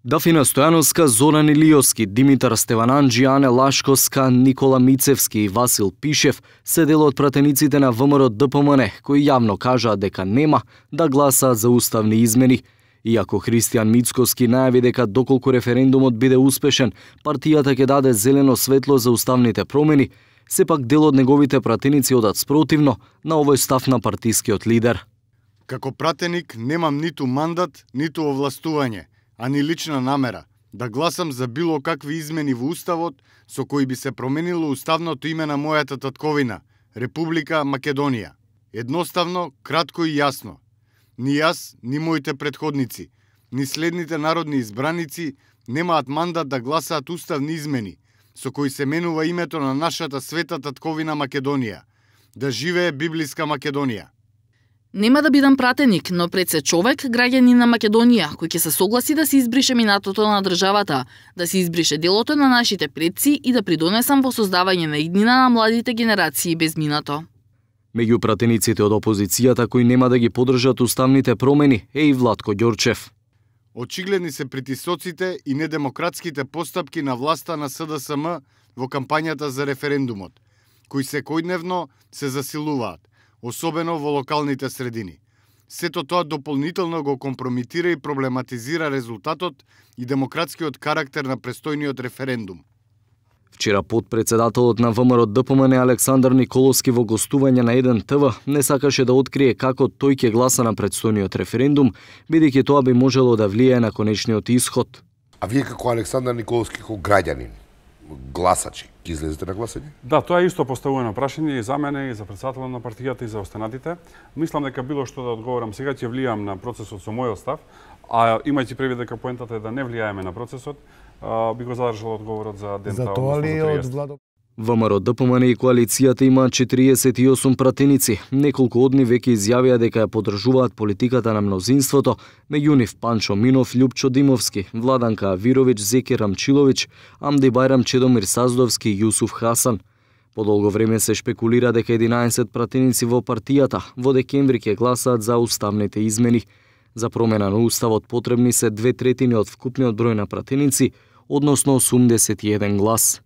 Дафина Стојановска, Зоран Илиовски, Димитар Стевананџи, Ане Лашковска, Никола Мицевски и Васил Пишев се дел од пратениците на ВМРО ДПМН, кои јавно кажаа дека нема да гласаат за уставни измени. Иако Христијан Мицковски најави дека доколку референдумот биде успешен, партијата ќе даде зелено светло за уставните промени, сепак дел од неговите пратеници одат спротивно на овој став на партискиот лидер. Како пратеник немам ниту мандат, ниту овластување, а ни лична намера да гласам за било какви измени во Уставот со кои би се променило уставното име на мојата татковина, Република Македонија. Едноставно, кратко и јасно. Ни јас, ни моите претходници, ни следните народни избраници немаат мандат да гласаат уставни измени со кои се менува името на нашата света татковина Македонија. Да живее библиска Македонија. Нема да бидам пратеник, но пред се човек, граѓанин на Македонија, кој ќе се согласи да се избрише минатото на државата, да се избрише делото на нашите предци и да придонесам во создавање на иднина на младите генерации без минато. Меѓу пратениците од опозицијата кои нема да ги поддржат уставните промени е и Владко Ѓорчев. Очигледни се притисоците и недемократските постапки на власта на СДСМ во кампањата за референдумот, кои секојдневно се засилуваат, особено во локалните средини. Сето тоа дополнително го компромитира и проблематизира резултатот и демократскиот карактер на престојниот референдум. Вчера подпредседателот на ВМРО ДПМН Александар Николовски во гостување на 1 ТВ не сакаше да открие како тој ќе гласа на предстојниот референдум, бидејќи тоа би можело да влијае на конечниот исход. А вие како Александар Николовски, како граѓанин, гласачи, ќе излезете на гласање? Да, тоа е исто поставувано прашање и за мене, и за председателот на партијата, и за останатите. Мислам дека било што да одговорам сега ќе влијам на процесот со мојот став, а имајќи предвид дека поентата е да не влијаеме на процесот, би го задржал одговорот за дента. За тоа ли од Владо? ВМРО ДПМН и коалицијата имаат 48 пратеници. Неколку од нив веќе изјавија дека ја поддржуваат политиката на мнозинството, меѓу нив Панчо Минов, Љупчо Димовски, Владанка Авировиќ, Зеки Рамчиловиќ, Амди Бајрам Чедомир Саздовски и Јусуф Хасан. По долго време се шпекулира дека 11 пратеници во партијата во декември ќе гласаат за уставните измени. За промена на уставот потребни се 2/3 од вкупниот број на пратеници, односно 81 глас.